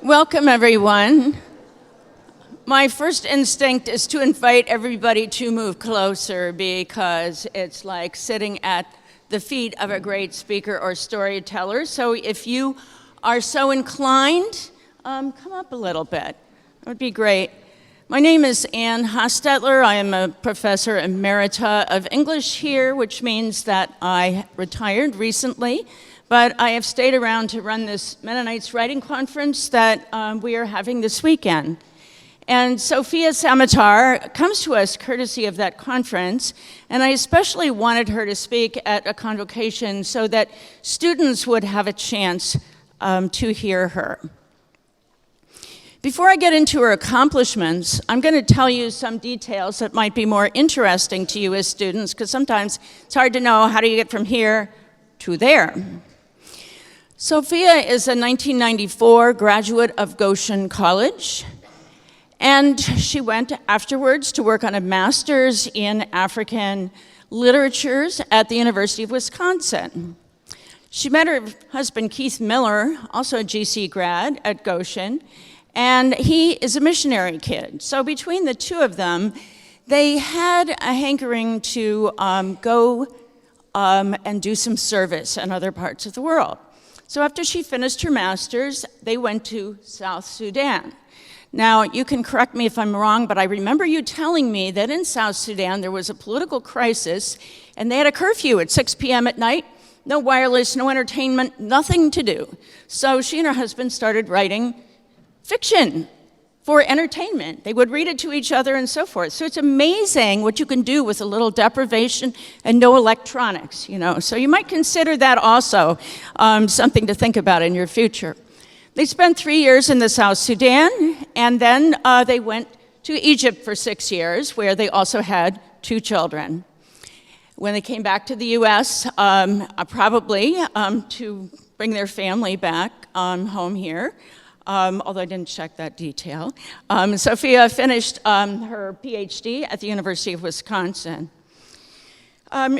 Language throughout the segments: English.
Welcome, everyone. My first instinct is to invite everybody to move closer because it's like sitting at the feet of a great speaker or storyteller. So if you are so inclined, come up a little bit. That would be great. My name is Ann Hostetler. I am a professor emerita of English here, which means that I retired recently. But I have stayed around to run this Mennonites Writing Conference that we are having this weekend. And Sofia Samatar comes to us courtesy of that conference, and I especially wanted her to speak at a convocation so that students would have a chance to hear her. Before I get into her accomplishments, I'm going to tell you some details that might be more interesting to you as students, because sometimes it's hard to know how do you get from here to there. Sofia is a 1994 graduate of Goshen College, and she went afterwards to work on a master's in African literatures at the University of Wisconsin. She met her husband, Keith Miller, also a GC grad at Goshen, and he is a missionary kid. So between the two of them, they had a hankering to go and do some service in other parts of the world. So after she finished her master's, they went to South Sudan. Now, you can correct me if I'm wrong, but I remember you telling me that in South Sudan there was a political crisis, and they had a curfew at 6 p.m. at night, no wireless, no entertainment, nothing to do. So she and her husband started writing fiction for entertainment. They would read it to each other and so forth. So it's amazing what you can do with a little deprivation and no electronics, you know. So you might consider that also something to think about in your future. They spent 3 years in the South Sudan, and then they went to Egypt for 6 years, where they also had 2 children. When they came back to the U.S., probably to bring their family back home here, although I didn't check that detail. Sofia finished her PhD at the University of Wisconsin.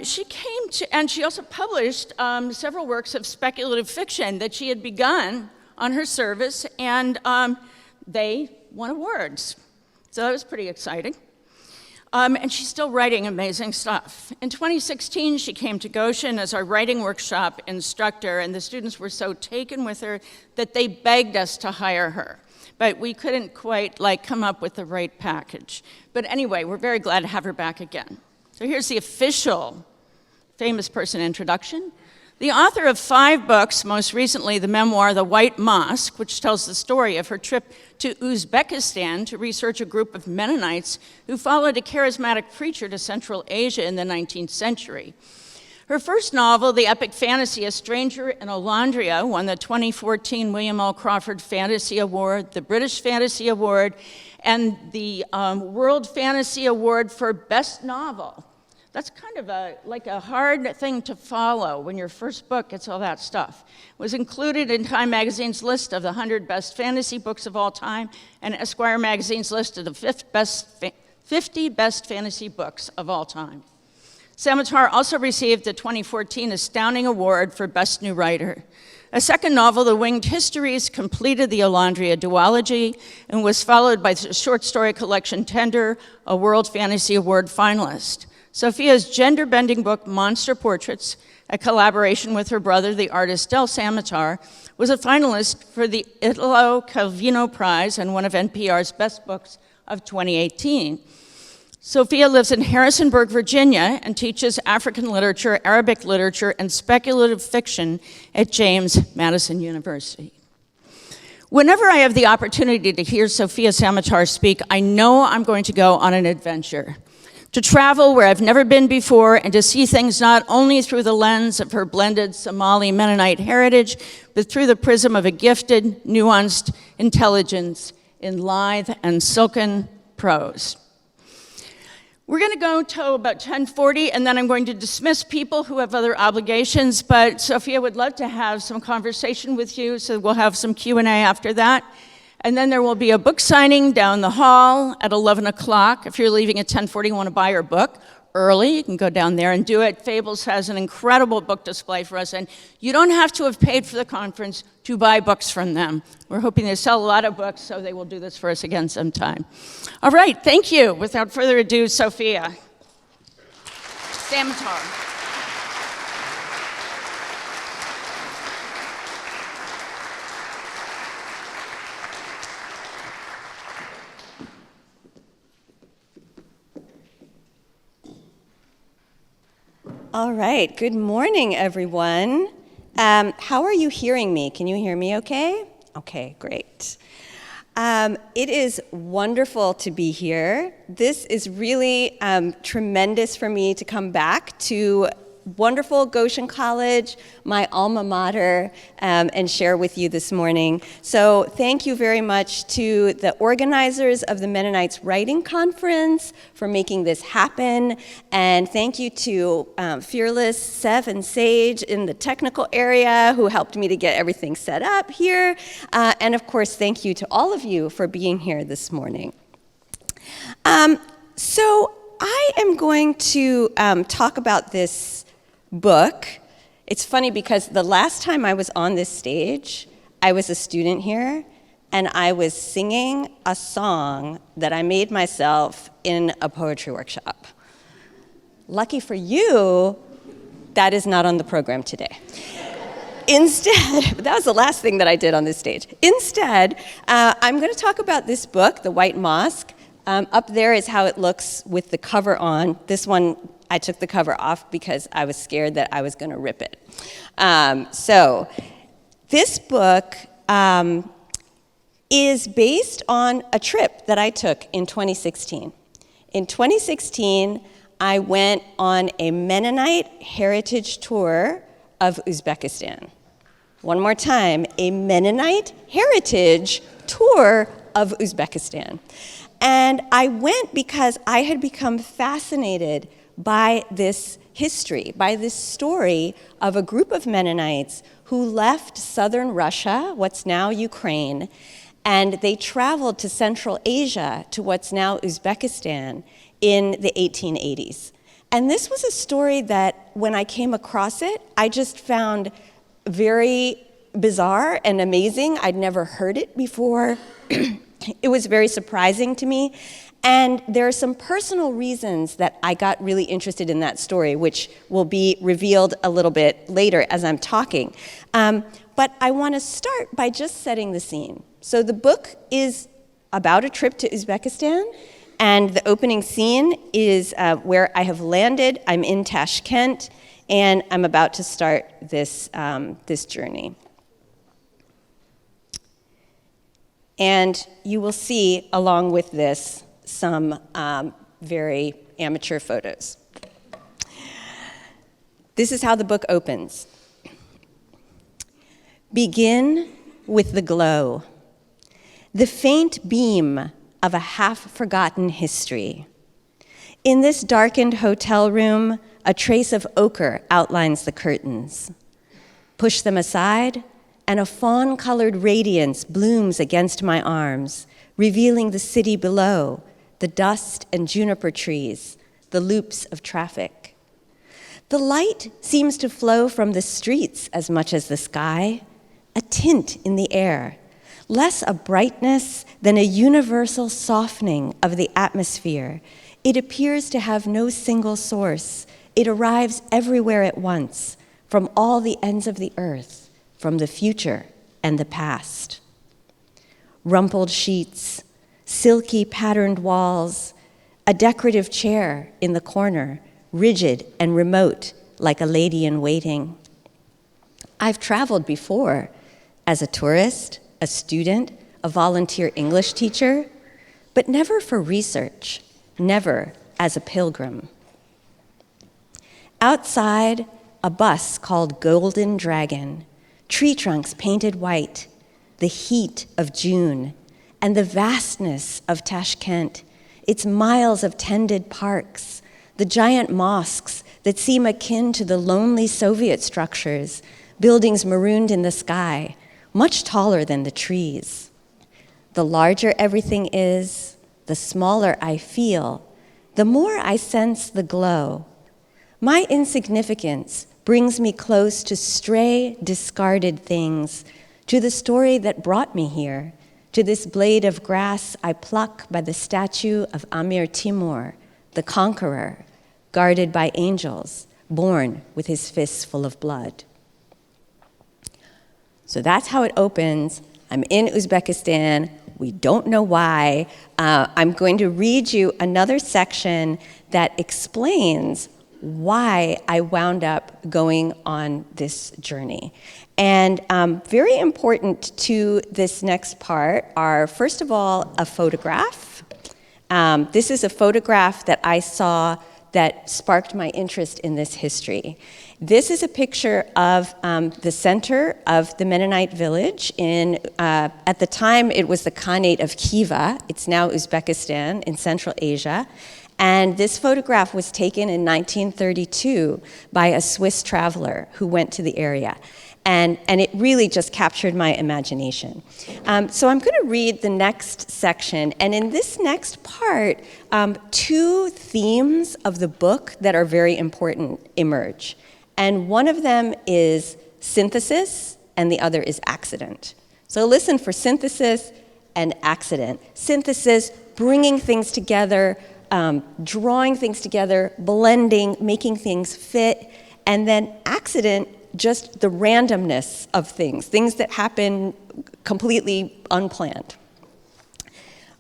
She came to, and she also published several works of speculative fiction that she had begun on her service, and they won awards. So that was pretty exciting. And she's still writing amazing stuff. In 2016, she came to Goshen as our writing workshop instructor, and the students were so taken with her that they begged us to hire her. But we couldn't quite come up with the right package. But anyway, we're very glad to have her back again. So here's the official famous person introduction. The author of 5 books, most recently the memoir, The White Mosque, which tells the story of her trip to Uzbekistan to research a group of Mennonites who followed a charismatic preacher to Central Asia in the 19th century. Her first novel, the epic fantasy A Stranger in Alondria, won the 2014 William L. Crawford Fantasy Award, the British Fantasy Award, and the World Fantasy Award for Best Novel. That's kind of a hard thing to follow when your first book gets all that stuff. It was included in Time Magazine's list of the 100 best fantasy books of all time and Esquire Magazine's list of the 50 best fantasy books of all time. Samatar also received the 2014 Astounding Award for Best New Writer. A second novel, The Winged Histories, completed the Alondria duology and was followed by the short story collection Tender, a World Fantasy Award finalist. Sofia's gender-bending book, Monster Portraits, a collaboration with her brother, the artist Del Samatar, was a finalist for the Italo Calvino Prize and one of NPR's best books of 2018. Sofia lives in Harrisonburg, Virginia, and teaches African literature, Arabic literature, and speculative fiction at James Madison University. Whenever I have the opportunity to hear Sofia Samatar speak, I know I'm going to go on an adventure. To travel where I've never been before and to see things not only through the lens of her blended Somali Mennonite heritage, but through the prism of a gifted, nuanced intelligence in lithe and silken prose. We're going to go till about 10:40, and then I'm going to dismiss people who have other obligations, but Sofia would love to have some conversation with you, so we'll have some Q&A after that. And then there will be a book signing down the hall at 11 o'clock. If you're leaving at 10:40 and want to buy her book, early, you can go down there and do it. Fables has an incredible book display for us, and you don't have to have paid for the conference to buy books from them. We're hoping they sell a lot of books, so they will do this for us again sometime. All right, thank you. Without further ado, Sofia Samatar. All right, good morning, everyone. How are you hearing me? Can you hear me okay? Okay, great. It is wonderful to be here. This is really tremendous for me to come back to wonderful Goshen College, my alma mater, and share with you this morning. So thank you very much to the organizers of the Mennonites Writing Conference for making this happen. And thank you to Fearless, Seth, and Sage in the technical area who helped me to get everything set up here. And of course, thank you to all of you for being here this morning. So I am going to talk about this book. It's funny because the last time I was on this stage, I was a student here, and I was singing a song that I made myself in a poetry workshop. Lucky for you, that is not on the program today. Instead, that was the last thing that I did on this stage. Instead, I'm going to talk about this book, The White Mosque. Up there is how it looks with the cover on. This one, I took the cover off because I was scared that I was going to rip it. So this book is based on a trip that I took in 2016. In 2016, I went on a Mennonite heritage tour of Uzbekistan. One more time, a Mennonite heritage tour of Uzbekistan. And I went because I had become fascinated by this history, by this story of a group of Mennonites who left southern Russia, what's now Ukraine, and they traveled to Central Asia, to what's now Uzbekistan, in the 1880s. And this was a story that, when I came across it, I just found very bizarre and amazing. I'd never heard it before. It was very surprising to me. And there are some personal reasons that I got really interested in that story, which will be revealed a little bit later as I'm talking. But I want to start by just setting the scene. So the book is about a trip to Uzbekistan, and the opening scene is where I have landed. I'm in Tashkent, and I'm about to start this journey. And you will see, along with this, some very amateur photos. This is how the book opens. Begin with the glow, the faint beam of a half-forgotten history. In this darkened hotel room, a trace of ochre outlines the curtains. Push them aside, and a fawn-colored radiance blooms against my arms, revealing the city below, the dust and juniper trees, the loops of traffic. The light seems to flow from the streets as much as the sky, a tint in the air, less a brightness than a universal softening of the atmosphere. It appears to have no single source. It arrives everywhere at once, from all the ends of the earth, from the future and the past. Rumpled sheets, silky patterned walls, a decorative chair in the corner, rigid and remote like a lady in waiting. I've traveled before as a tourist, a student, a volunteer English teacher, but never for research, never as a pilgrim. Outside, a bus called Golden Dragon, tree trunks painted white, the heat of June, and the vastness of Tashkent, its miles of tended parks, the giant mosques that seem akin to the lonely Soviet structures, buildings marooned in the sky, much taller than the trees. The larger everything is, the smaller I feel, the more I sense the glow. My insignificance brings me close to stray, discarded things, to the story that brought me here, to this blade of grass I pluck by the statue of Amir Timur, the conqueror, guarded by angels, born with his fists full of blood. So that's how it opens. I'm in Uzbekistan. We don't know why. I'm going to read you another section that explains why I wound up going on this journey. And very important to this next part are, first of all, a photograph. This is a photograph that I saw that sparked my interest in this history. This is a picture of the center of the Mennonite village at the time it was the Khanate of Khiva. It's now Uzbekistan in Central Asia. And this photograph was taken in 1932 by a Swiss traveler who went to the area. And it really just captured my imagination. So I'm going to read the next section. And in this next part, two themes of the book that are very important emerge. And one of them is synthesis, and the other is accident. So listen for synthesis and accident. Synthesis, bringing things together, drawing things together, blending, making things fit, and then accident, just the randomness of things that happen completely unplanned.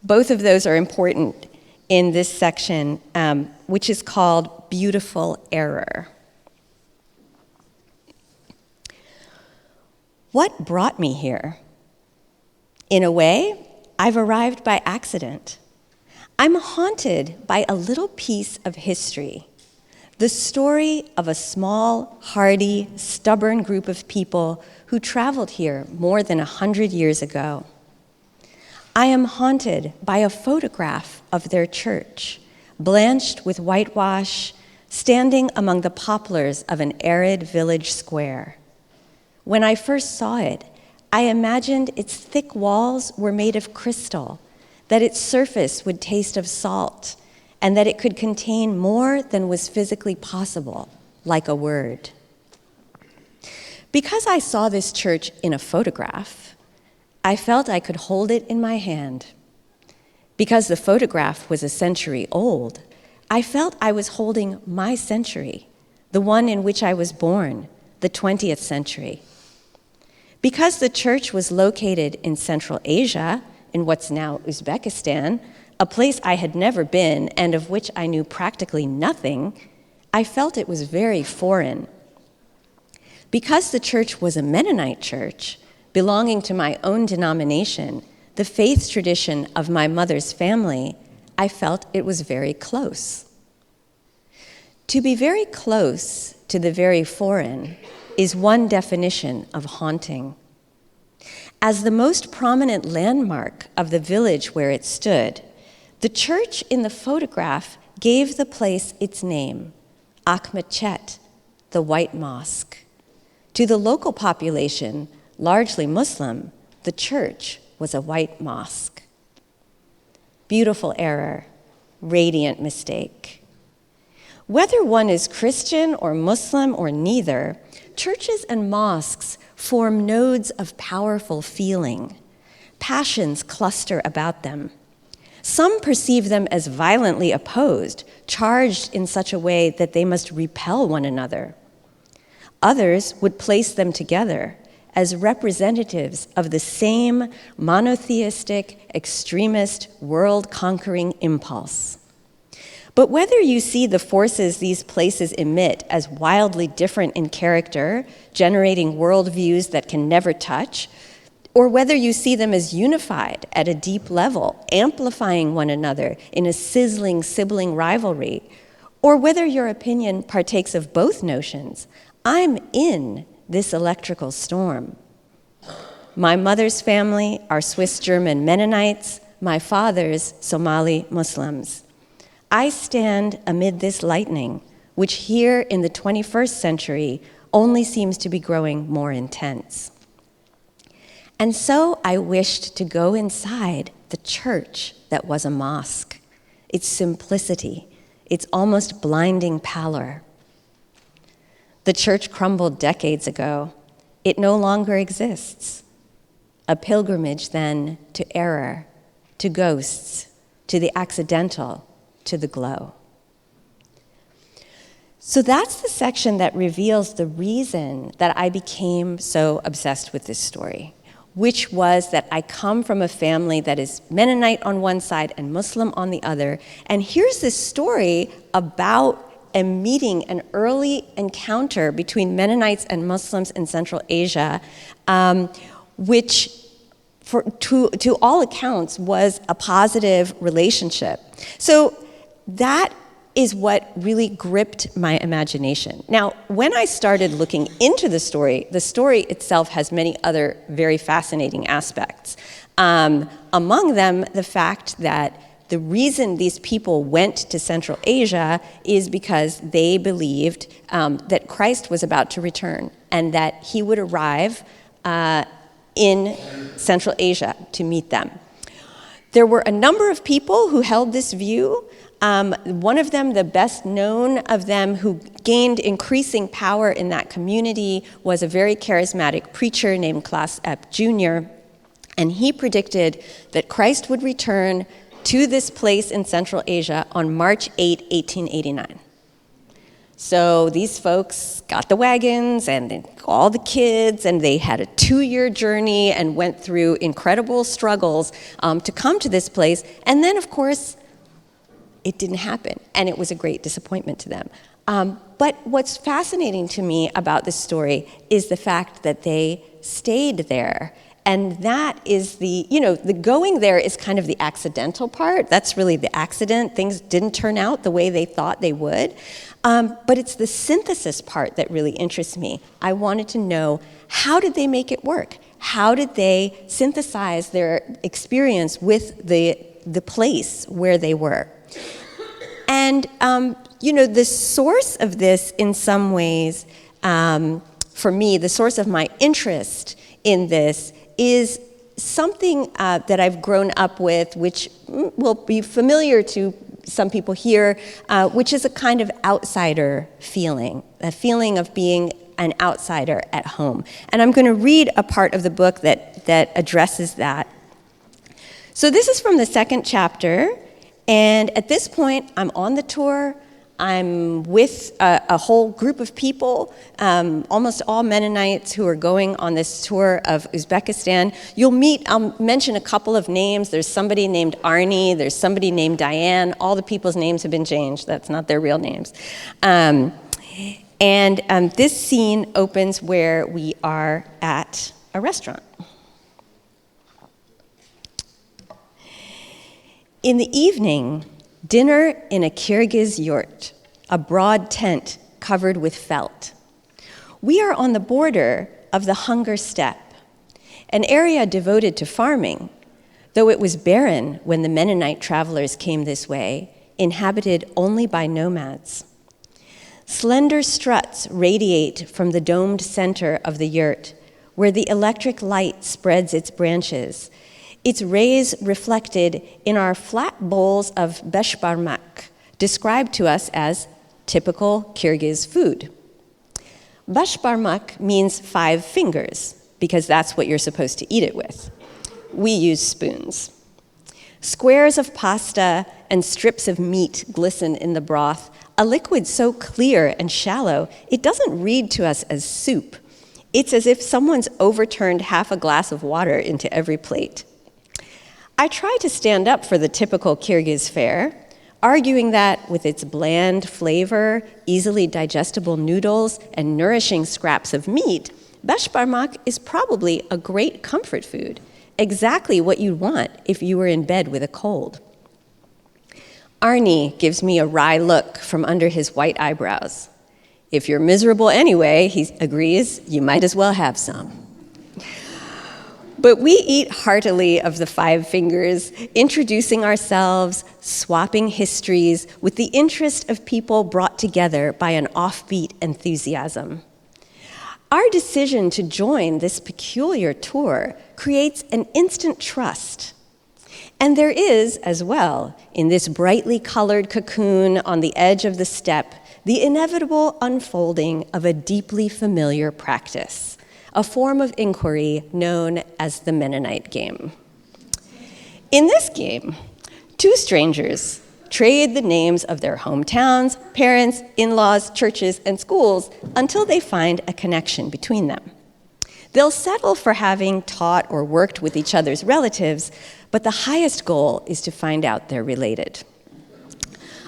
Both of those are important in this section, which is called Beautiful Error. What brought me here? In a way, I've arrived by accident. I'm haunted by a little piece of history, the story of a small, hardy, stubborn group of people who traveled here more than 100 years ago. I am haunted by a photograph of their church, blanched with whitewash, standing among the poplars of an arid village square. When I first saw it, I imagined its thick walls were made of crystal, that its surface would taste of salt, and that it could contain more than was physically possible, like a word. Because I saw this church in a photograph, I felt I could hold it in my hand. Because the photograph was a century old, I felt I was holding my century, the one in which I was born, the 20th century. Because the church was located in Central Asia, in what's now Uzbekistan, a place I had never been and of which I knew practically nothing, I felt it was very foreign. Because the church was a Mennonite church, belonging to my own denomination, the faith tradition of my mother's family, I felt it was very close. To be very close to the very foreign is one definition of haunting. As the most prominent landmark of the village where it stood, the church in the photograph gave the place its name, Akhmechet, the White Mosque. To the local population, largely Muslim, the church was a white mosque. Beautiful error, radiant mistake. Whether one is Christian or Muslim or neither, churches and mosques form nodes of powerful feeling. Passions cluster about them. Some perceive them as violently opposed, charged in such a way that they must repel one another. Others would place them together as representatives of the same monotheistic, extremist, world-conquering impulse. But whether you see the forces these places emit as wildly different in character, generating worldviews that can never touch, or whether you see them as unified at a deep level, amplifying one another in a sizzling sibling rivalry, or whether your opinion partakes of both notions, I'm in this electrical storm. My mother's family are Swiss-German Mennonites, my father's Somali Muslims. I stand amid this lightning, which here in the 21st century only seems to be growing more intense. And so I wished to go inside the church that was a mosque, its simplicity, its almost blinding pallor. The church crumbled decades ago. It no longer exists. A pilgrimage, then, to error, to ghosts, to the accidental, to the glow. So that's the section that reveals the reason that I became so obsessed with this story, which was that I come from a family that is Mennonite on one side and Muslim on the other. And here's this story about a meeting, an early encounter between Mennonites and Muslims in Central Asia, which to all accounts was a positive relationship. So that is what really gripped my imagination. Now, when I started looking into the story itself has many other very fascinating aspects. Among them, the fact that the reason these people went to Central Asia is because they believed that Christ was about to return and that he would arrive in Central Asia to meet them. There were a number of people who held this view. One of them, the best known of them, who gained increasing power in that community, was a very charismatic preacher named Klaas Epp Jr., and he predicted that Christ would return to this place in Central Asia on March 8, 1889. So these folks got the wagons and all the kids, and they had a 2-year journey and went through incredible struggles to come to this place. And then, of course, it didn't happen, and it was a great disappointment to them. But what's fascinating to me about this story is the fact that they stayed there. And that is the going there is kind of the accidental part. That's really the accident. Things didn't turn out the way they thought they would. But it's the synthesis part that really interests me. I wanted to know, how did they make it work? How did they synthesize their experience with the place where they were? And, the source of this, in some ways, for me, the source of my interest in this is something that I've grown up with, which will be familiar to some people here, which is a kind of outsider feeling, a feeling of being an outsider at home. And I'm going to read a part of the book that addresses that. So this is from the second chapter, and at this point, I'm on the tour. I'm with a whole group of people, almost all Mennonites who are going on this tour of Uzbekistan. I'll mention a couple of names. There's somebody named Arnie, there's somebody named Diane. All the people's names have been changed. That's not their real names. This scene opens where we are at a restaurant. In the evening, dinner in a Kyrgyz yurt, a broad tent covered with felt. We are on the border of the Hunger Steppe, an area devoted to farming, though it was barren when the Mennonite travelers came this way, inhabited only by nomads. Slender struts radiate from the domed center of the yurt, where the electric light spreads its branches, its rays reflected in our flat bowls of beshbarmak, described to us as typical Kyrgyz food. Beshbarmak means 5 fingers, because that's what you're supposed to eat it with. We use spoons. Squares of pasta and strips of meat glisten in the broth, a liquid so clear and shallow, it doesn't read to us as soup. It's as if someone's overturned half a glass of water into every plate. I try to stand up for the typical Kyrgyz fare, arguing that with its bland flavor, easily digestible noodles, and nourishing scraps of meat, beshbarmak is probably a great comfort food, exactly what you'd want if you were in bed with a cold. Arnie gives me a wry look from under his white eyebrows. If you're miserable anyway, he agrees, you might as well have some. But we eat heartily of the 5 fingers, introducing ourselves, swapping histories with the interest of people brought together by an offbeat enthusiasm. Our decision to join this peculiar tour creates an instant trust. And there is, as well, in this brightly colored cocoon on the edge of the steppe, the inevitable unfolding of a deeply familiar practice, a form of inquiry known as the Mennonite game. In this game, two strangers trade the names of their hometowns, parents, in-laws, churches, and schools until they find a connection between them. They'll settle for having taught or worked with each other's relatives, but the highest goal is to find out they're related.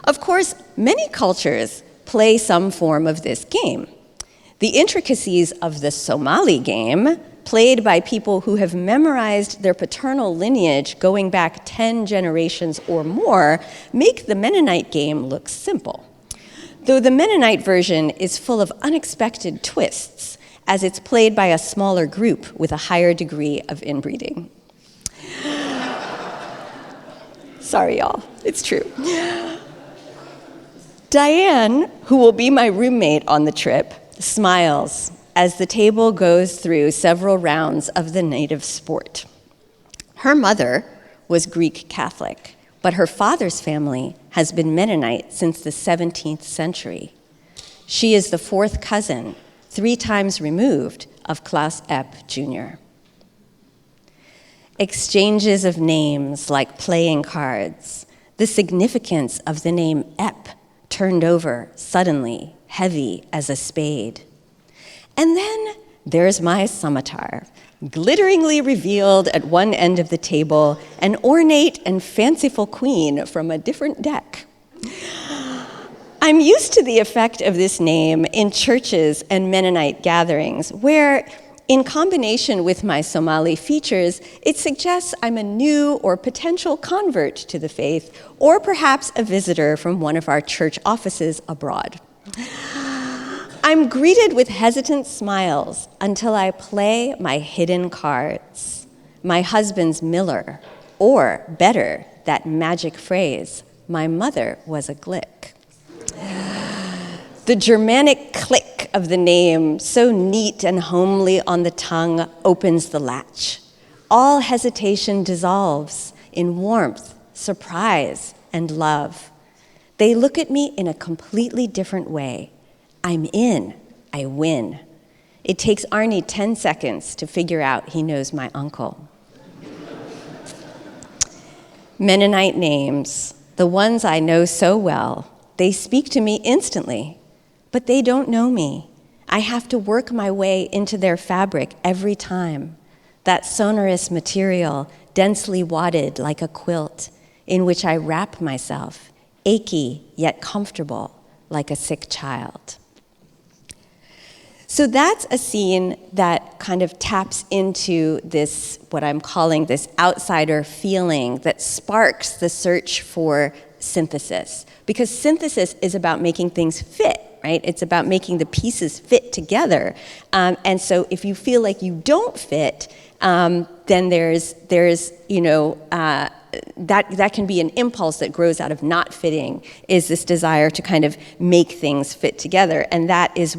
Of course, many cultures play some form of this game. The intricacies of the Somali game, played by people who have memorized their paternal lineage going back 10 generations or more, make the Mennonite game look simple. Though the Mennonite version is full of unexpected twists, as it's played by a smaller group with a higher degree of inbreeding. Sorry, y'all, it's true. Diane, who will be my roommate on the trip, smiles as the table goes through several rounds of the native sport. Her mother was Greek Catholic, but her father's family has been Mennonite since the 17th century. She is the fourth cousin, 3 times removed, of Klaus Epp Jr. Exchanges of names like playing cards, the significance of the name Epp turned over suddenly, heavy as a spade. And then there's my Samatar, glitteringly revealed at one end of the table, an ornate and fanciful queen from a different deck. I'm used to the effect of this name in churches and Mennonite gatherings, where, in combination with my Somali features, it suggests I'm a new or potential convert to the faith, or perhaps a visitor from one of our church offices abroad. I'm greeted with hesitant smiles until I play my hidden cards, my husband's Miller, or better, that magic phrase, my mother was a Glick. The Germanic click of the name, so neat and homely on the tongue, opens the latch. All hesitation dissolves in warmth, surprise, and love. They look at me in a completely different way. I'm in, I win. It takes Arnie 10 seconds to figure out he knows my uncle. Mennonite names, the ones I know so well, they speak to me instantly, but they don't know me. I have to work my way into their fabric every time. That sonorous material, densely wadded like a quilt, in which I wrap myself, achy yet comfortable, like a sick child. So that's a scene that kind of taps into this, what I'm calling this outsider feeling that sparks the search for synthesis. Because synthesis is about making things fit, right? It's about making the pieces fit together. And so if you feel like you don't fit, then there's that can be an impulse that grows out of not fitting, is this desire to kind of make things fit together. And that is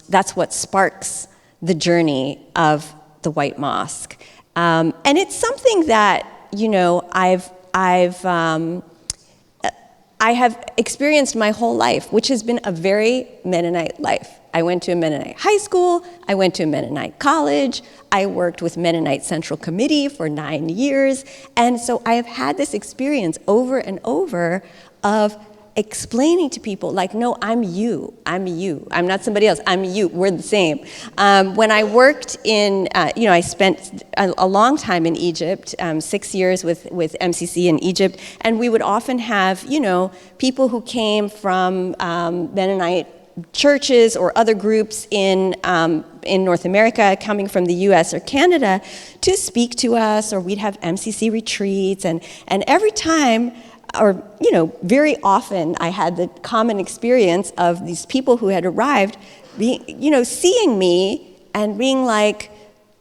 that's what sparks the journey of the White Mosque. And it's something that, I have experienced my whole life, which has been a very Mennonite life. I went to a Mennonite high school, I went to a Mennonite college, I worked with Mennonite Central Committee for 9 years, and so I have had this experience over and over of explaining to people, like, no, I'm you, I'm not somebody else, I'm you, we're the same. When I worked in, I spent a long time in Egypt, 6 years with MCC in Egypt, and we would often have, people who came from Mennonite churches or other groups in North America, coming from the US or Canada, to speak to us, or we'd have MCC retreats, and every time, or very often, I had the common experience of these people who had arrived, seeing me and being like,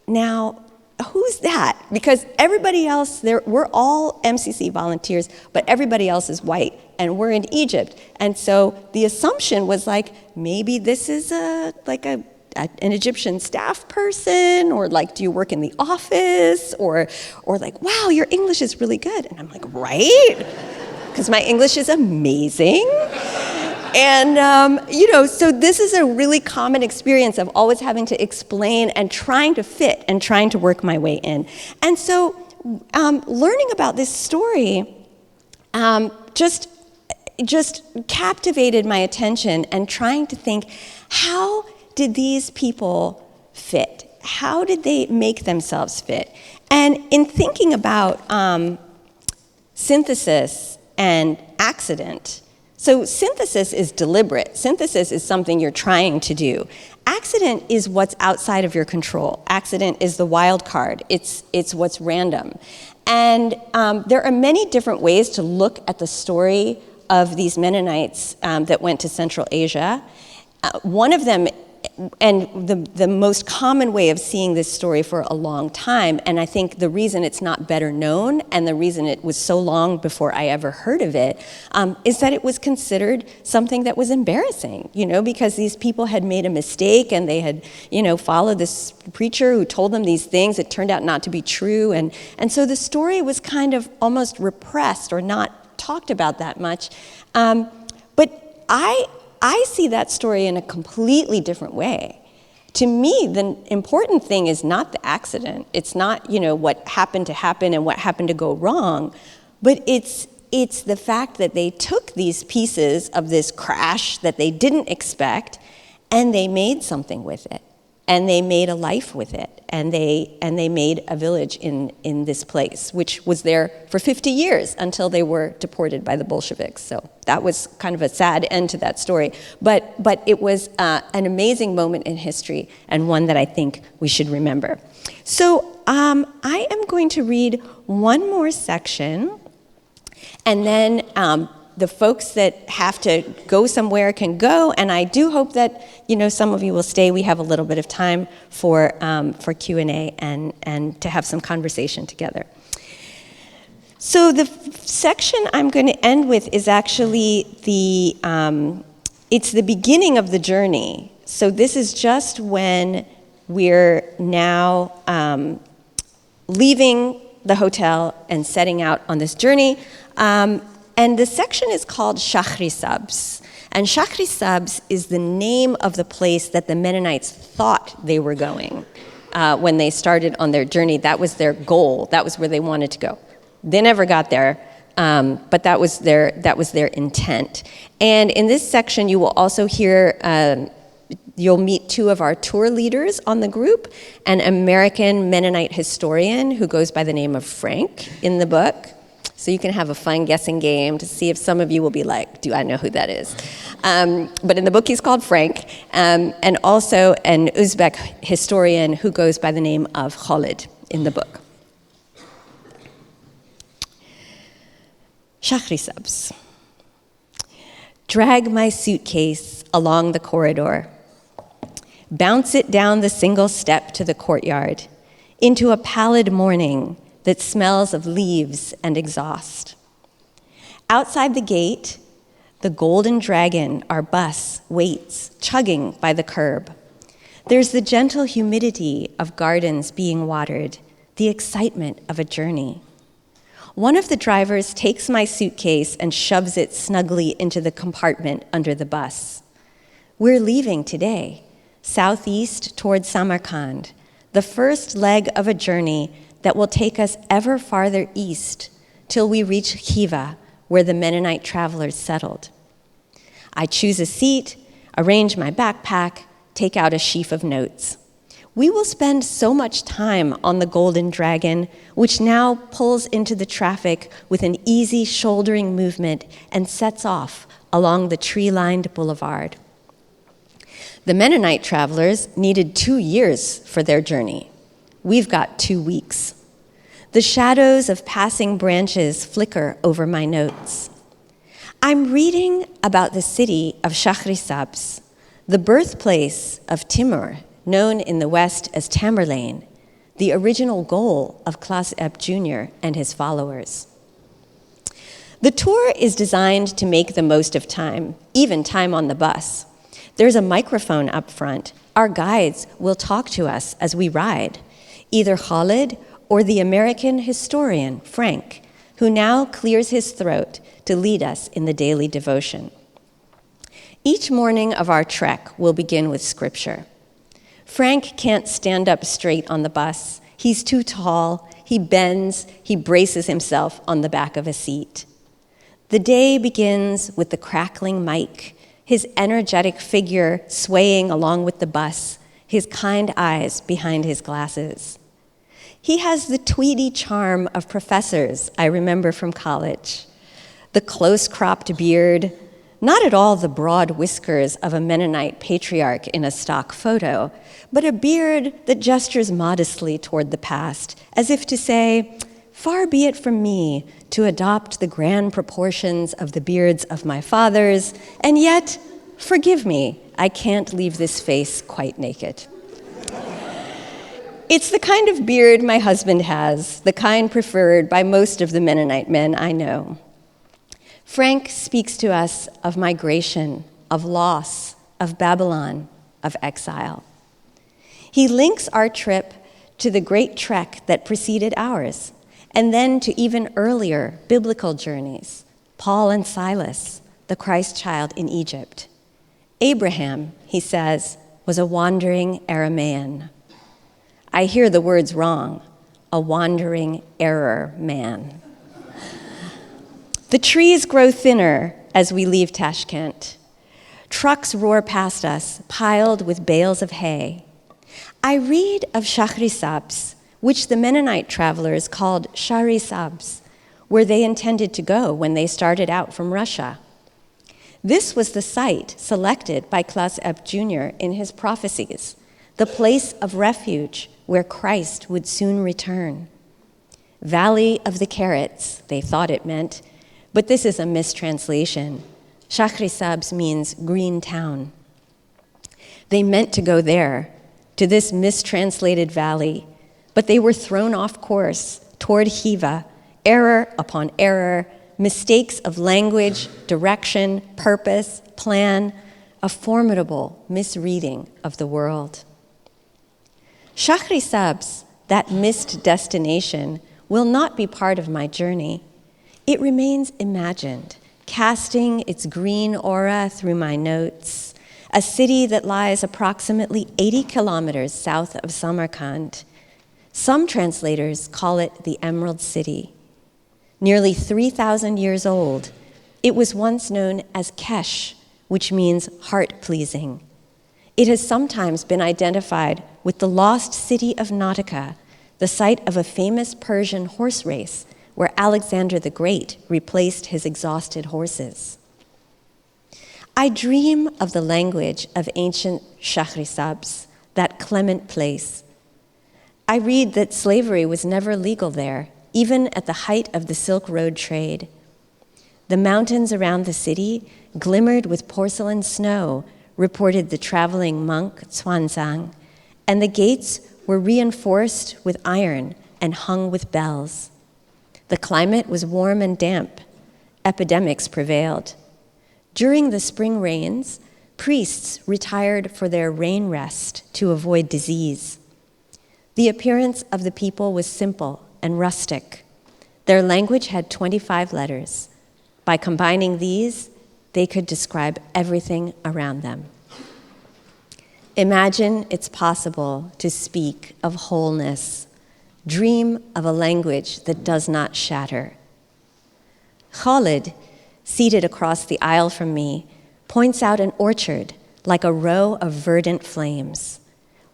now, who's that? Because everybody else, we're all MCC volunteers, but everybody else is white, and we're in Egypt. And so the assumption was like, maybe this is a an Egyptian staff person, or like, do you work in the office, or like, wow, your English is really good. And I'm like, right? Because my English is amazing. And, so this is a really common experience of always having to explain and trying to fit and trying to work my way in. And so learning about this story just captivated my attention, and trying to think, how did these people fit? How did they make themselves fit? And in thinking about synthesis and accident, so synthesis is deliberate. Synthesis is something you're trying to do. Accident is what's outside of your control. Accident is the wild card. It's what's random. And there are many different ways to look at the story of these Mennonites that went to Central Asia. One of them, and the most common way of seeing this story for a long time, and I think the reason it's not better known and the reason it was so long before I ever heard of it, is that it was considered something that was embarrassing, because these people had made a mistake and they had, followed this preacher who told them these things. It turned out not to be true. And so the story was kind of almost repressed or not talked about that much. But I see that story in a completely different way. To me, the important thing is not the accident. It's not, what happened to happen and what happened to go wrong, but it's the fact that they took these pieces of this crash that they didn't expect, and they made something with it, and they made a life with it, and they made a village in this place, which was there for 50 years until they were deported by the Bolsheviks. So that was kind of a sad end to that story. But it was an amazing moment in history, and one that I think we should remember. So I am going to read one more section, and then the folks that have to go somewhere can go, and I do hope that some of you will stay. We have a little bit of time for Q&A and to have some conversation together. So the section I'm going to end with is actually it's the beginning of the journey. So this is just when we're now leaving the hotel and setting out on this journey. And the section is called Shahrisabz. And Shahrisabz is the name of the place that the Mennonites thought they were going when they started on their journey. That was their goal. That was where they wanted to go. They never got there, but that was their intent. And in this section, you will also hear, you'll meet two of our tour leaders on the group, an American Mennonite historian who goes by the name of Frank in the book. So you can have a fun guessing game to see if some of you will be like, do I know who that is? But in the book, he's called Frank, and also an Uzbek historian who goes by the name of Khalid in the book. Shahrisabz. Drag my suitcase along the corridor. Bounce it down the single step to the courtyard, into a pallid morning that smells of leaves and exhaust. Outside the gate, the Golden Dragon, our bus, waits, chugging by the curb. There's the gentle humidity of gardens being watered, the excitement of a journey. One of the drivers takes my suitcase and shoves it snugly into the compartment under the bus. We're leaving today, southeast toward Samarkand, the first leg of a journey that will take us ever farther east till we reach Khiva, where the Mennonite travelers settled. I choose a seat, arrange my backpack, take out a sheaf of notes. We will spend so much time on the Golden Dragon, which now pulls into the traffic with an easy shouldering movement and sets off along the tree-lined boulevard. The Mennonite travelers needed 2 years for their journey. We've got 2 weeks. The shadows of passing branches flicker over my notes. I'm reading about the city of Shahrisabz, the birthplace of Timur, known in the West as Tamerlane, the original goal of Klaus Epp Jr. and his followers. The tour is designed to make the most of time, even time on the bus. There's a microphone up front, Our guides will talk to us as we ride, either Khalid or the American historian, Frank, who now clears his throat to lead us in the daily devotion. Each morning of our trek will begin with scripture. Frank can't stand up straight on the bus. He's too tall, he bends, he braces himself on the back of a seat. The day begins with the crackling mic, his energetic figure swaying along with the bus, his kind eyes behind his glasses. He has the tweedy charm of professors I remember from college. The close-cropped beard, not at all the broad whiskers of a Mennonite patriarch in a stock photo, but a beard that gestures modestly toward the past, as if to say, "Far be it from me to adopt the grand proportions of the beards of my fathers, and yet, forgive me, I can't leave this face quite naked." It's the kind of beard my husband has, the kind preferred by most of the Mennonite men I know. Frank speaks to us of migration, of loss, of Babylon, of exile. He links our trip to the great trek that preceded ours, and then to even earlier biblical journeys, Paul and Silas, the Christ child in Egypt. Abraham, he says, was a wandering Aramaean. I hear the words wrong, a wandering error man. The trees grow thinner as we leave Tashkent. Trucks roar past us, piled with bales of hay. I read of Shahrisabz, which the Mennonite travelers called Shahrisabz, where they intended to go when they started out from Russia. This was the site selected by Klaus Epp Jr. in his prophecies, the place of refuge where Christ would soon return. Valley of the Carrots, they thought it meant, but this is a mistranslation. Shahrisabz means green town. They meant to go there, to this mistranslated valley, but they were thrown off course toward Hiva, error upon error, mistakes of language, direction, purpose, plan, a formidable misreading of the world. Shahrisabz, that missed destination, will not be part of my journey. It remains imagined, casting its green aura through my notes, a city that lies approximately 80 kilometers south of Samarkand. Some translators call it the Emerald City. Nearly 3,000 years old, it was once known as Kesh, which means heart-pleasing. It has sometimes been identified with the lost city of Nautica, the site of a famous Persian horse race where Alexander the Great replaced his exhausted horses. I dream of the language of ancient Shahrisabz, that clement place. I read that slavery was never legal there, even at the height of the Silk Road trade. The mountains around the city glimmered with porcelain snow, reported the traveling monk Xuanzang, and the gates were reinforced with iron and hung with bells. The climate was warm and damp. Epidemics prevailed. During the spring rains, priests retired for their rain rest to avoid disease. The appearance of the people was simple and rustic. Their language had 25 letters. By combining these, they could describe everything around them. Imagine it's possible to speak of wholeness. Dream of a language that does not shatter. Khalid, seated across the aisle from me, points out an orchard like a row of verdant flames.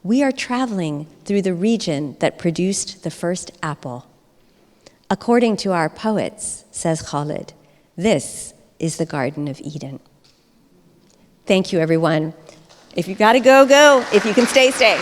We are traveling through the region that produced the first apple. According to our poets, says Khalid, this is the Garden of Eden. Thank you, everyone. If you gotta go, go. If you can stay, stay.